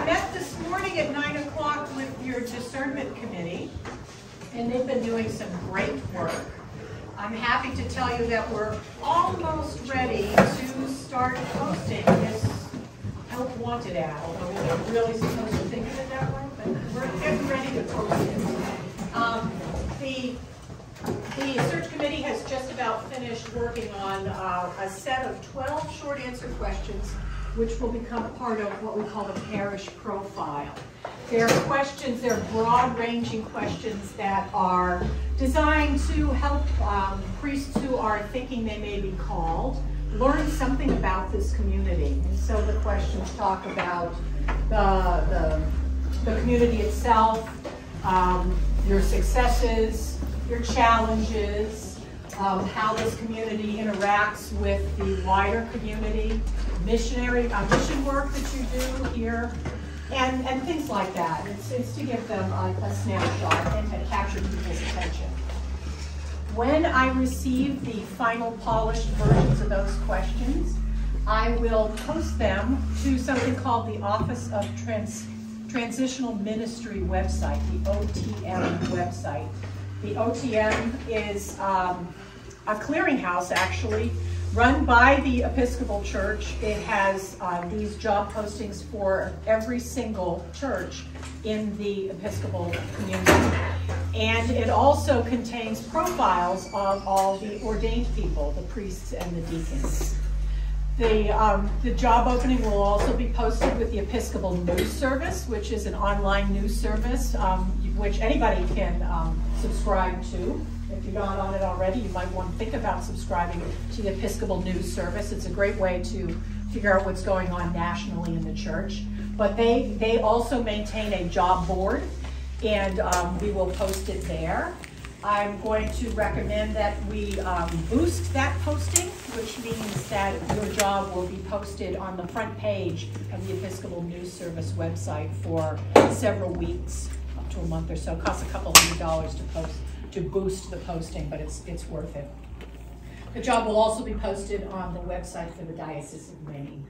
I met this morning at 9 o'clock with your discernment committee, and they've been doing some great work. I'm happy to tell you that we're almost ready to start posting this Help Wanted ad, although we're not really supposed to think of it that way, but we're getting ready to post it. The search committee has just about finished working on a set of 12 short answer questions, which will become part of what we call the parish profile. They're questions, they're broad-ranging questions that are designed to help priests who are thinking they may be called learn something about this community. And so the questions talk about the community itself, your successes, your challenges, how this community interacts with the wider community, mission work that you do here, and things like that. It's to give them a snapshot and to capture people's attention. When I receive the final polished versions of those questions, I will post them to something called the Office of Transitional Ministry website, the OTM website. The OTM is a clearinghouse, actually, run by the Episcopal Church. It has these job postings for every single church in the Episcopal community. And it also contains profiles of all the ordained people, the priests and the deacons. The job opening will also be posted with the Episcopal News Service, which is an online news service, which anybody can subscribe to. If you're not on it already, you might want to think about subscribing to the Episcopal News Service. It's a great way to figure out what's going on nationally in the church. But they also maintain a job board, and we will post it there. I'm going to recommend that we boost that posting, which means that your job will be posted on the front page of the Episcopal News Service website for several weeks, up to a month or so. It costs a couple $100 to boost the posting, but it's worth it. The job will also be posted on the website for the Diocese of Maine.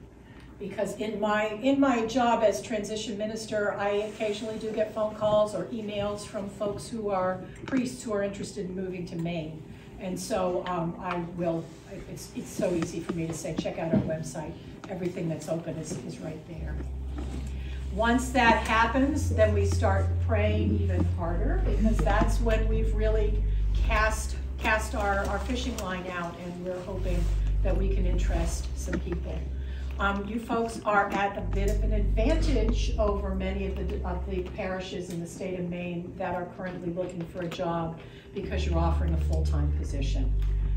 Because in my job as transition minister, I occasionally do get phone calls or emails from folks who are priests who are interested in moving to Maine. And so it's so easy for me to say, check out our website. Everything that's open is right there. Once that happens, then we start praying even harder, because that's when we've really cast our fishing line out, and we're hoping that we can interest some people. You folks are at a bit of an advantage over many of the parishes in the state of Maine that are currently looking for a job, because you're offering a full-time position.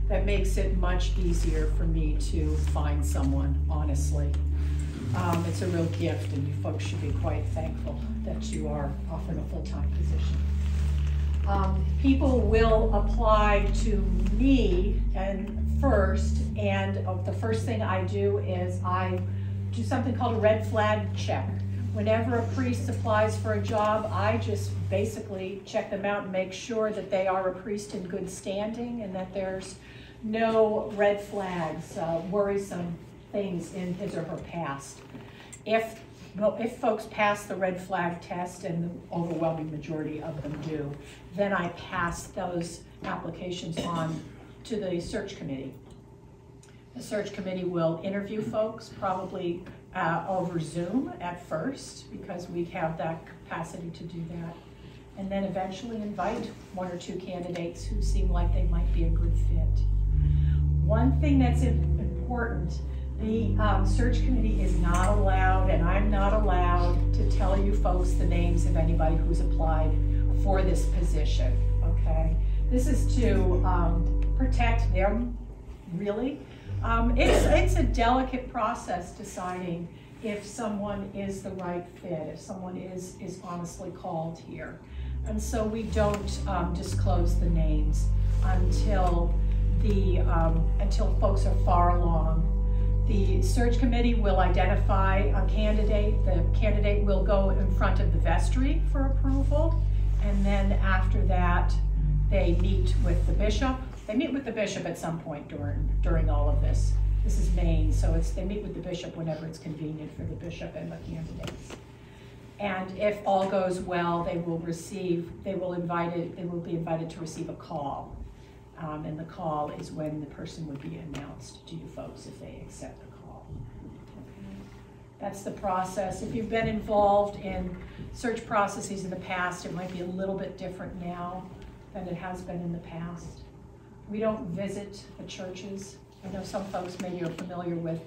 That makes it much easier for me to find someone, honestly. It's a real gift, and you folks should be quite thankful that you are offering a full-time position. People will apply to me first, and the first thing I do is I do something called a red flag check. Whenever a priest applies for a job, I just basically check them out and make sure that they are a priest in good standing and that there's no red flags, worrisome things in his or her past. If folks pass the red flag test, and the overwhelming majority of them do, then I pass those applications on to the search committee. The search committee will interview folks, probably over Zoom at first, because we have that capacity to do that, and then eventually invite one or two candidates who seem like they might be a good fit. One thing that's important, the search committee is not allowed, and I'm not allowed to tell you folks the names of anybody who's applied for this position, okay? This is to protect them, really. It's a delicate process deciding if someone is the right fit, if someone is honestly called here. And so we don't disclose the names until folks are far along. The search committee will identify a candidate. The candidate will go in front of the vestry for approval, and then after that, they meet with the bishop. They meet with the bishop at some point during all of this. This is Maine, so they meet with the bishop whenever it's convenient for the bishop and the candidates. And if all goes well, they will be invited to receive a call. And the call is when the person would be announced to you folks if they accept the call. Okay. That's the process. If you've been involved in search processes in the past, it might be a little bit different now than it has been in the past. We don't visit the churches. I know some folks maybe are familiar with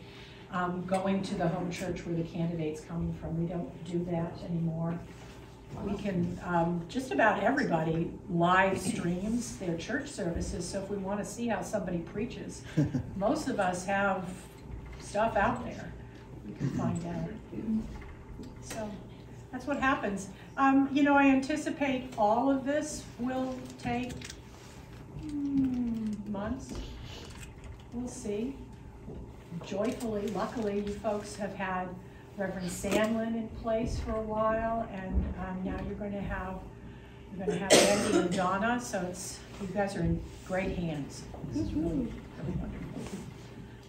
going to the home church where the candidate's coming from. We don't do that anymore. We can, just about everybody live streams their church services, so if we want to see how somebody preaches, most of us have stuff out there we can find out. So that's what happens. You know, I anticipate all of this will take months. We'll see. Joyfully, luckily, you folks have had Reverend Sandlin in place for a while, and now you're going to have Andy and Donna. So you guys are in great hands. This is really, really wonderful.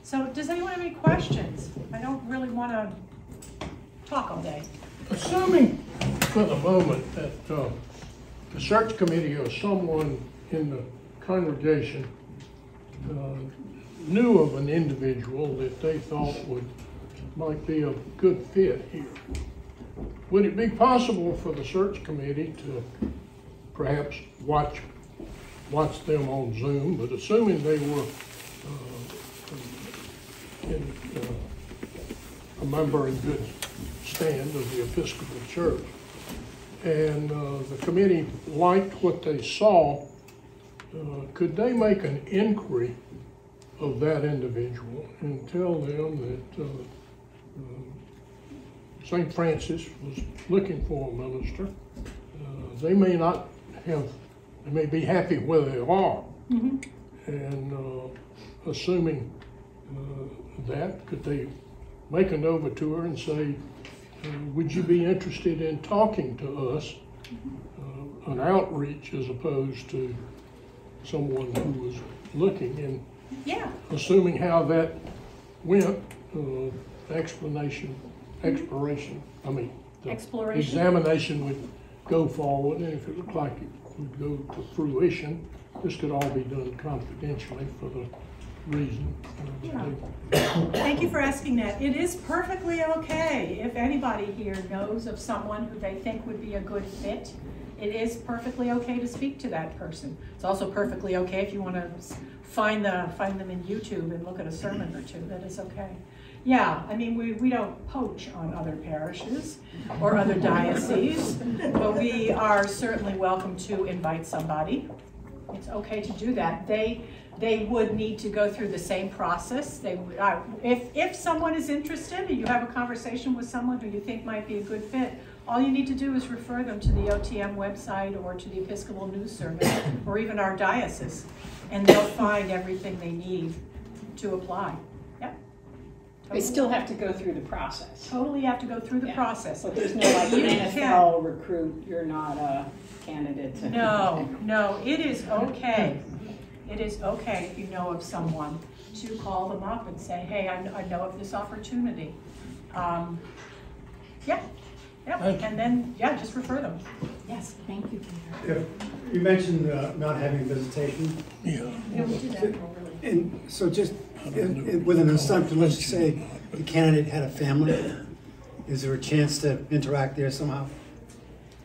So, does anyone have any questions? I don't really want to talk all day. Assuming for the moment that the search committee or someone in the congregation knew of an individual that they thought might be a good fit here, would it be possible for the search committee to perhaps watch them on Zoom, but assuming they were a member in good stand of the Episcopal Church, and the committee liked what they saw, could they make an inquiry of that individual and tell them that St. Francis was looking for a minister? They may be happy where they are. Mm-hmm. And assuming that, could they make a note to her and say, would you be interested in talking to us, an outreach as opposed to someone who was looking? And yeah, assuming how that went, examination would go forward, and if it looked like it would go to fruition, this could all be done confidentially for the reason. Thank you for asking that. It is perfectly okay if anybody here knows of someone who they think would be a good fit. It is perfectly okay to speak to that person. It's also perfectly okay if you want to find them in YouTube and look at a sermon or two. That is okay. Yeah, I mean, we don't poach on other parishes or other dioceses, but we are certainly welcome to invite somebody. It's okay to do that. They would need to go through the same process. If someone is interested and you have a conversation with someone who you think might be a good fit, all you need to do is refer them to the OTM website or to the Episcopal News Service or even our diocese, and they'll find everything they need to apply. Yep. They still have to go through the process. Totally have to go through the process. But there's no like NFL recruit, you're not a candidate to. No, it is okay. It is okay if you know of someone to call them up and say, hey, I know of this opportunity. And then, just refer them. Yes, thank you, Peter. You mentioned not having visitation. Yeah. We do that. And so just with an assumption, let's just say the candidate had a family, is there a chance to interact there somehow?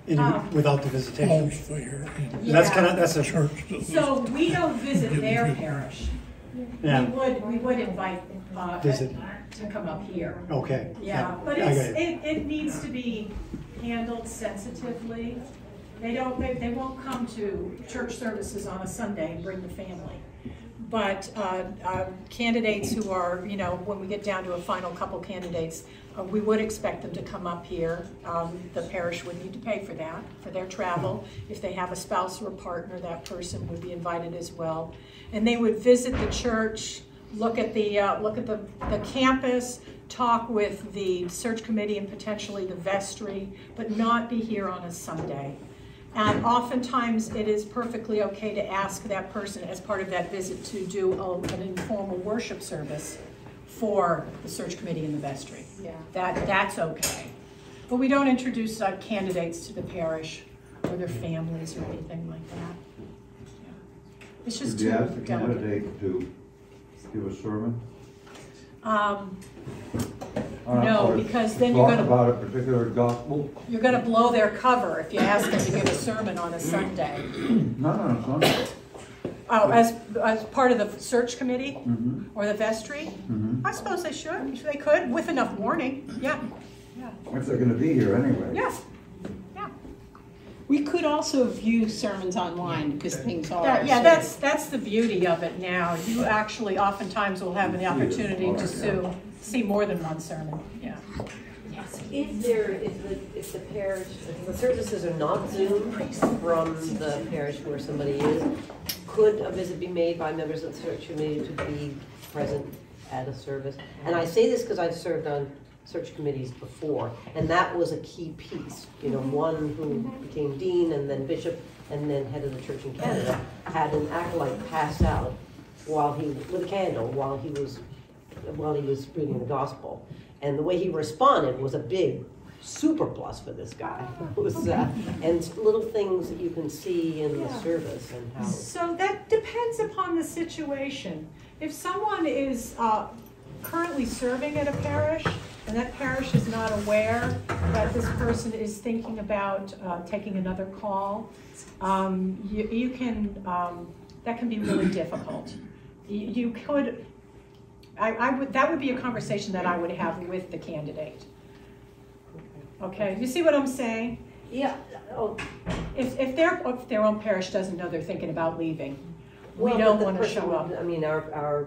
Without the visitation? That's a church. So we don't visit their parish. Yeah. We would invite to come up here. Okay. Yeah, but it needs to be handled sensitively. They won't come to church services on a Sunday and bring the family. But candidates who are, when we get down to a final couple candidates, we would expect them to come up here. The parish would need to pay for that, for their travel. If they have a spouse or a partner, that person would be invited as well. And they would visit the church, look at the campus, talk with the search committee and potentially the vestry, but not be here on a Sunday. And oftentimes it is perfectly okay to ask that person as part of that visit to do an informal worship service for the search committee and the vestry. Yeah. That's okay. But we don't introduce candidates to the parish or their families or anything like that. Yeah. It's just Did you ask the delicate. candidate to give a sermon? No, Or because then talk about a particular gospel? you're gonna blow their cover if you ask them to give a sermon on a Sunday. No. Oh, as part of the search committee Mm-hmm. or the vestry? Mm-hmm. I suppose they should. They could, with enough warning. Yeah. Yeah. If they're gonna be here anyway. Yeah. Yeah. We could also view sermons online because things are. Yeah, that's the beauty of it now. You actually oftentimes will have an opportunity to see more than one sermon. Yeah. If the parish, if the services are not Zoom from the parish where somebody is, could a visit be made by members of the search committee to be present at a service? And I say this because I've served on search committees before, and that was a key piece. You know, one who became dean and then bishop and then head of the church in Canada had an acolyte pass out with a candle while he was reading the gospel. And the way he responded was a big super plus for this guy. It was, and little things that you can see in the service and how. So that depends upon the situation. If someone is currently serving at a parish and that parish is not aware that this person is thinking about taking another call, you can, that can be really difficult. You could, that would be a conversation that I would have with the candidate. Okay, you see what I'm saying? Yeah. Oh. If their own parish doesn't know they're thinking about leaving, we Well, don't but the want to person show up. would- I mean, our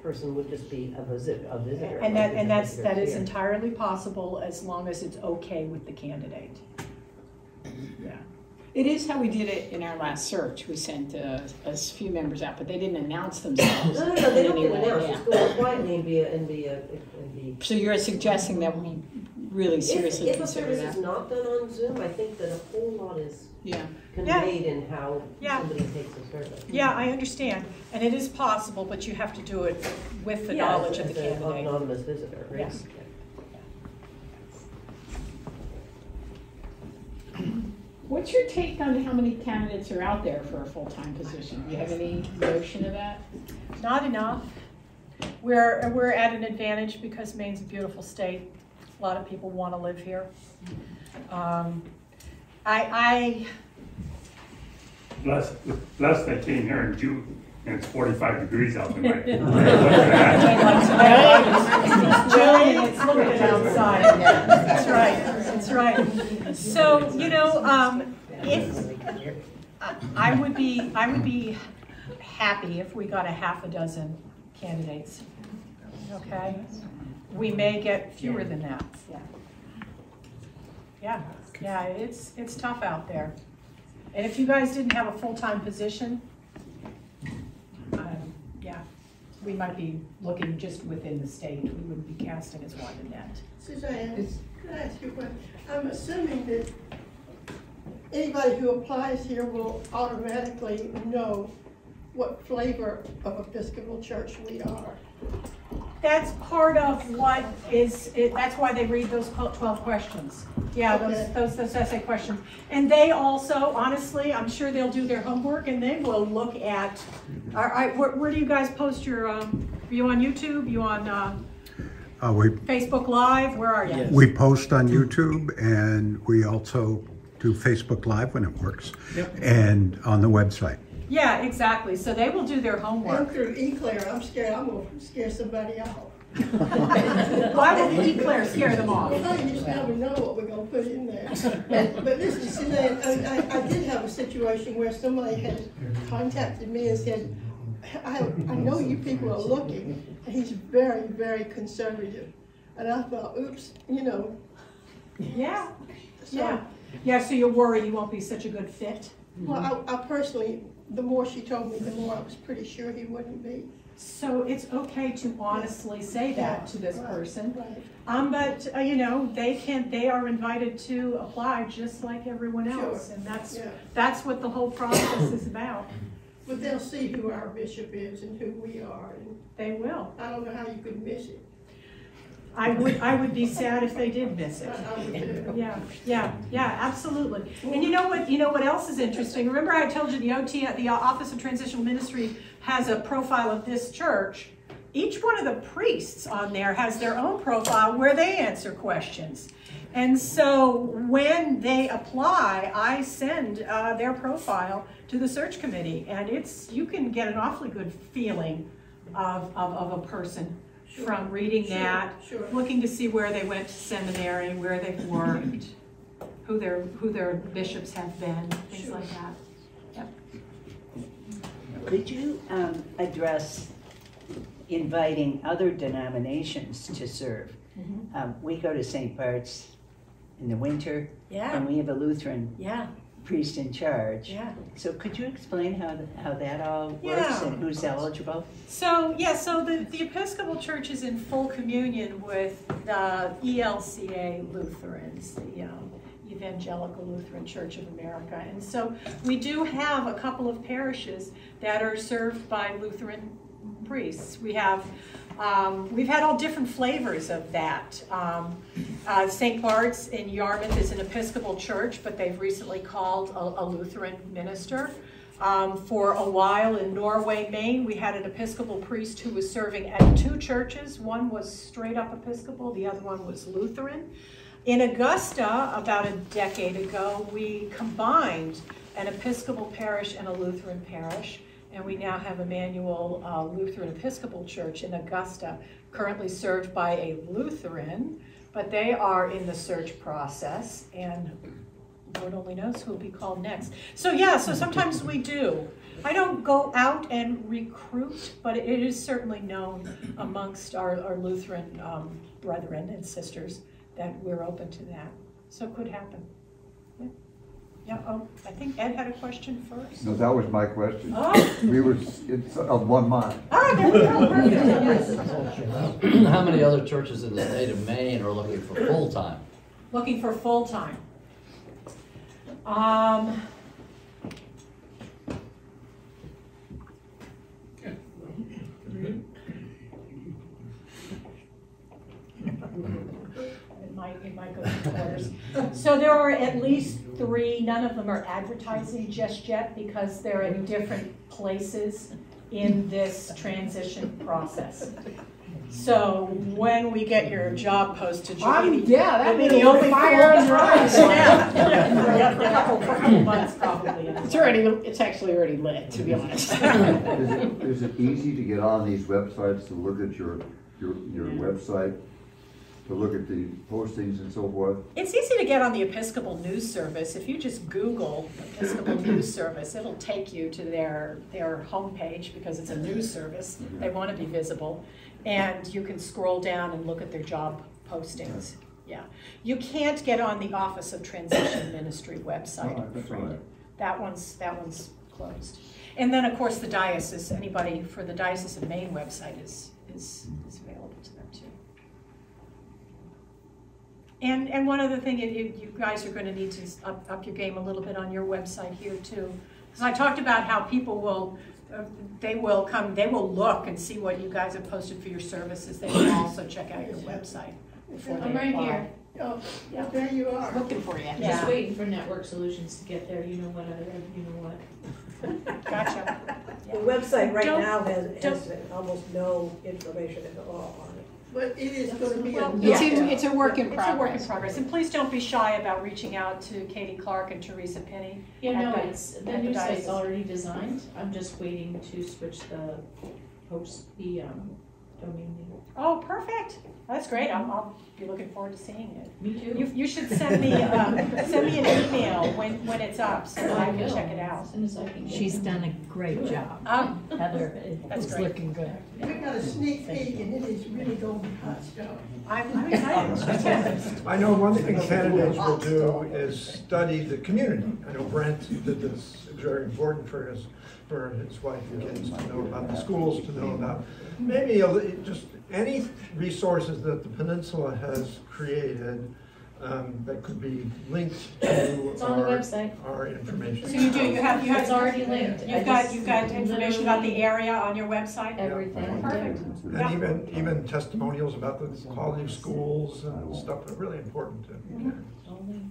person would just be a visitor. And like the that visitors is here. entirely possible as long as it's okay with the candidate. Yeah. It is how we did it in our last search. We sent a few members out, but they didn't announce themselves. No, they don't anyway, get announced. yeah. Just go on quietly and be. So you're suggesting that we really seriously If a consider service that? is not done on Zoom, I think that a whole lot is Yeah. conveyed in how Yeah. somebody takes the service. Yeah, I understand. And it is possible, but you have to do it with the Yeah, knowledge as of the an candidate. anonymous visitor, right? Yes. What's your take on how many candidates are out there for a full-time position? Do you have any notion of that? Not enough. We're at an advantage because Maine's a beautiful state. A lot of people want to live here. Last I came here in June, and it's 45 degrees out there. It's June and it's looking outside. That's right. That's right. So, you know, if I would be happy if we got a half a dozen candidates. Okay? We may get fewer than that. Yeah, it's tough out there. And if you guys didn't have a full-time position, yeah, we might be looking just within the state. We wouldn't be casting as wide a net. Suzanne, can I ask you a question? I'm assuming that anybody who applies here will automatically know what flavor of Episcopal Church we are. That's part of what that's why they read those 12 questions. Yeah, Okay. those essay questions. And they also, honestly, I'm sure they'll do their homework and they will look at, where do you guys post your, are you on YouTube? You on Facebook Live? Where are you? Yes. We post on YouTube, and we also do Facebook Live when it works, and on the website. Yeah, exactly. So they will do their And homework. through Eclair, I'm scared I'm going to scare somebody out. Why would the Eclair scare them off? Well, you just never know what we're going to put in there. But listen, Suzanne, I did have a situation where somebody had contacted me and said, I know you people are looking, and he's very, very conservative. And I thought, oops, you know. Yeah, So, yeah. So you worry you won't be such a good fit. well, I personally, the more she told me, the more I was pretty sure he wouldn't be. So it's okay to honestly say that to this Right, person. right. But you know, they are invited to apply just like everyone else, Sure. and Yeah. that's what the whole process is about. But they'll see who our bishop is and who we are, and They will. I don't know how you could miss it. I would be sad if they did miss it. Yeah, absolutely. And you know what else is interesting? Remember I told you the Office of Transitional Ministry has a profile of this church. Each one of the priests on there has their own profile where they answer questions. And so when they apply, I send their profile to the search committee, and you can get an awfully good feeling of a person from reading that, looking to see where they went to seminary, where they've worked, who their bishops have been, things like that. Yep. Could you address inviting other denominations to serve? We go to St. Bart's in the winter, and we have a Lutheran priest in charge. So could you explain how that all works and who's eligible? So the Episcopal Church is in full communion with the ELCA Lutherans, the Evangelical Lutheran Church of America. And so we do have a couple of parishes that are served by Lutheran priests. We've had all different flavors of that. St. Bart's in Yarmouth is an Episcopal church, but they've recently called a Lutheran minister. For a while in Norway, Maine, we had an Episcopal priest who was serving at 2 churches. One was straight up Episcopal, the other one was Lutheran. In Augusta, about a decade ago, we combined an Episcopal parish and a Lutheran parish. And we now have Emmanuel Lutheran Episcopal Church in Augusta, currently served by a Lutheran, but they are in the search process, and Lord only knows who will be called next. So so sometimes we do. I don't go out and recruit, but it is certainly known amongst our Lutheran brethren and sisters that we're open to that. So it could happen. I think Ed had a question first. No, that was my question. It's of one mind. There we go. How many other churches in the state of Maine are looking for full-time? Looking for full-time. It might go to quarters. So there are at least 3. None of them are advertising just yet because they're in different places in this transition process. So when we get your job posted, you'll be the only fire and rise. A couple months probably. It's actually already lit, to be honest. Is it easy to get on these websites to look at your website? To look at the postings and so forth? It's easy to get on the Episcopal News Service. If you just Google Episcopal News Service, it'll take you to their homepage because it's a news service. They want to be visible. And you can scroll down and look at their job postings. Yeah. You can't get on the Office of Transition Ministry website, I'm afraid. That one's closed. And then, of course, the diocese, anybody for the Diocese of Maine website is available to them, too. And one other thing, you guys are going to need to up your game a little bit on your website here too, because I talked about how people will look and see what you guys have posted for your services. They will also check out your website before they apply. Right here. Oh, yeah, there you are. Looking for you. Just waiting for Network Solutions to get there. You know what. Gotcha. The website right now has almost no information at all on it. But it is going to be It's a work in progress. It's a work in progress. And please don't be shy about reaching out to Katie Clark and Teresa Penny. Yeah, no, the new site's already designed. I'm just waiting to switch the domain name. Oh, perfect. That's great. I'll be looking forward to seeing it. Me too. You should send me an email when it's up so that I can check it out. She's done a great job. Heather, it's looking good. We got a sneak peek and it is really going to be hot stuff. I'm excited. I know one thing candidates will do is study the community. I know Brent did this. It's very important for his wife and kids to know about the schools, to know about maybe just any resources that the peninsula has created that could be linked to It's on the website. our information. So you do, you have, It's already linked. You've got information about the area on your website? Everything. Perfect. And even testimonials about the quality of schools and stuff are really important to.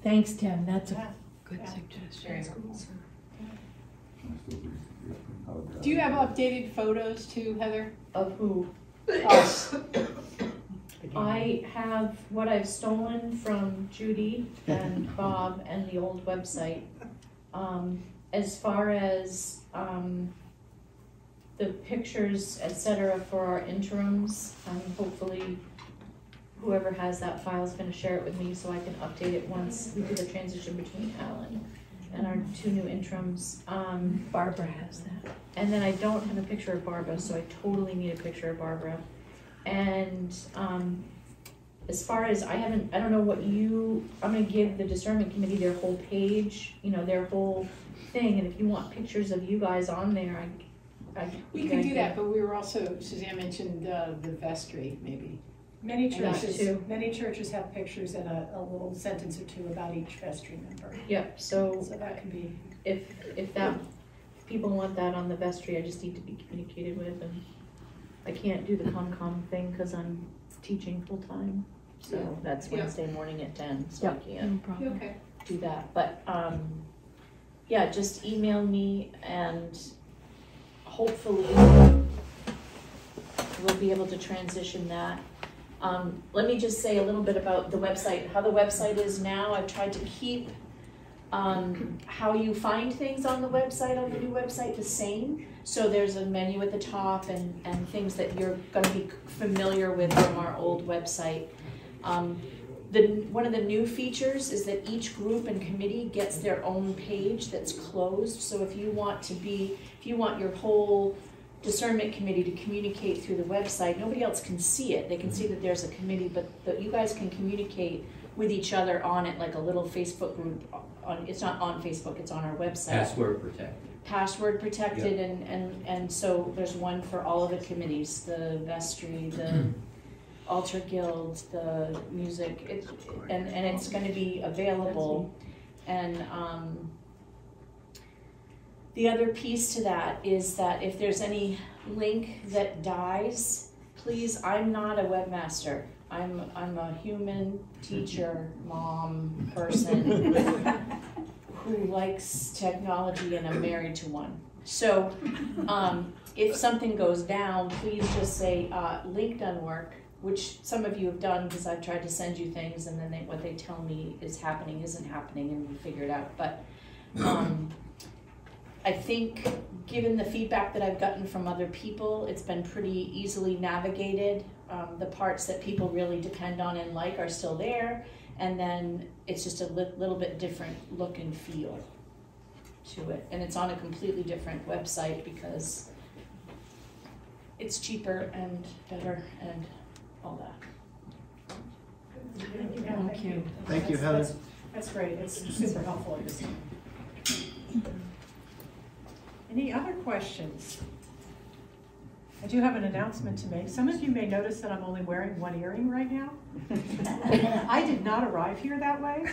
Thanks, Tim, that's a good suggestion. Do you have updated photos too, Heather? Of who? Us. I have what I've stolen from Judy and Bob and the old website. As far as the pictures, etc., for our interims, hopefully whoever has that file is going to share it with me so I can update it once we do the transition between Alan and our 2 new interims. Barbara has that. And then I don't have a picture of Barbara, so I totally need a picture of Barbara. And as far as I don't know what I'm gonna give the discernment committee their whole page, their whole thing, and if you want pictures of you guys on there, We could do that, but we were also, Suzanne mentioned the vestry, maybe. Many too. churches have pictures and a little sentence or two about each vestry member. Yep, so that can be. If people want that on the vestry, I just need to be communicated with, and I can't do the ComCom thing because I'm teaching full time. So that's Wednesday morning at 10, so I can't do that. But yeah, just email me and hopefully we'll be able to transition that. Let me just say a little bit about the website. How the website is now, I've tried to keep how you find things on the website, on the new website, the same. So there's a menu at the top and things that you're going to be familiar with from our old website. One of the new features is that each group and committee gets their own page that's closed. So if you want your whole discernment committee to communicate through the website, nobody else can see it. They can see that there's a committee, but you guys can communicate with each other on it like a little Facebook group. It's not on Facebook, it's on our website. Password protected. Password protected, and so there's one for all of the committees, the vestry, the altar guild, the music, and it's going to be available. And the other piece to that is that if there's any link that dies, please, I'm not a webmaster. I'm a human teacher, mom, person who likes technology, and I'm married to one. So if something goes down, please just say link doesn't work, which some of you have done because I've tried to send you things and then what they tell me is happening isn't happening, and we figure it out. But I think given the feedback that I've gotten from other people, it's been pretty easily navigated. The parts that people really depend on and like are still there, and then it's just a little bit different look and feel to it. And it's on a completely different website because it's cheaper and better and all that. Thank you. Thank you, Heather. That's great. It's super helpful. Any other questions? I do have an announcement to make. Some of you may notice that I'm only wearing one earring right now. I did not arrive here that way.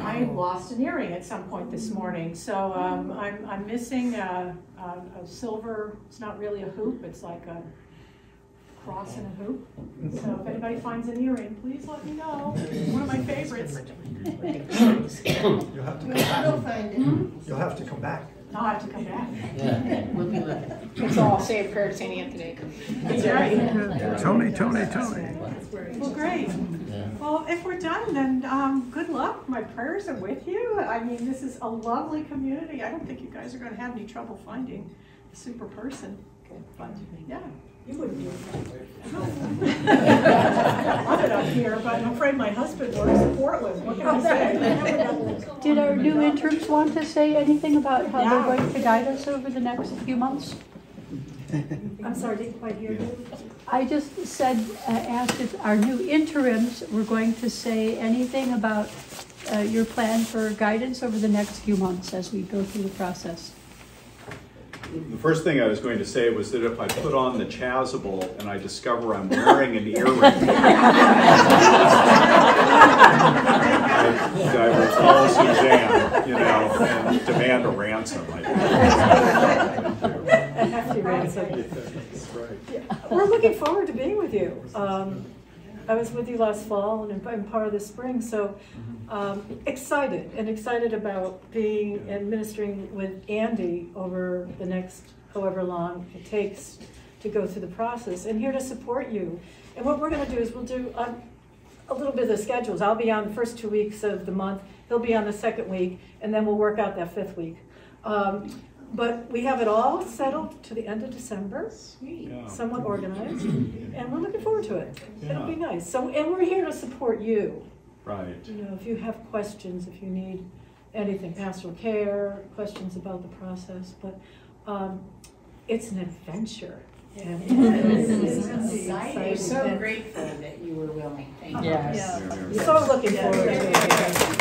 I lost an earring at some point this morning. So I'm missing a silver, it's not really a hoop, it's like a cross and a hoop. So if anybody finds an earring, please let me know. One of my favorites. You'll have to come back. You'll have to come back. I'll have to come back. Yeah, we'll be looking. Let's all say a prayer to St. Anthony. That's right. Tony. Well, great. Yeah. Well, if we're done, then good luck. My prayers are with you. I mean, this is a lovely community. I don't think you guys are going to have any trouble finding a super person. But yeah, you wouldn't do it. I love it up here, but I'm afraid my husband works in Portland. What can I say? Did our new interns want to say anything about how they're going to guide us over the next few months? I'm sorry, didn't quite hear you. I just said, asked if our new interims were going to say anything about your plan for guidance over the next few months as we go through the process. The first thing I was going to say was that if I put on the chasuble and I discover I'm wearing an earring, I will call Suzanne, you know, and demand a ransom. I think. A hefty ransom. That's right. Yeah. We're looking forward to being with you. I was with you last fall and part of the spring, so excited about being and ministering with Andy over the next however long it takes to go through the process, and here to support you. And what we're going to do is we'll do a little bit of the schedules. I'll be on the first 2 weeks of the month, he'll be on the second week, and then we'll work out that 5th week. But we have it all settled to the end of December, somewhat organized, and we're looking forward to it. It'll be nice. So, and we're here to support you. Right. You know, if you have questions, if you need anything, pastoral care, questions about the process, but it's an adventure. And We're so grateful that you were willing. Thank you. Yes. So looking forward to it.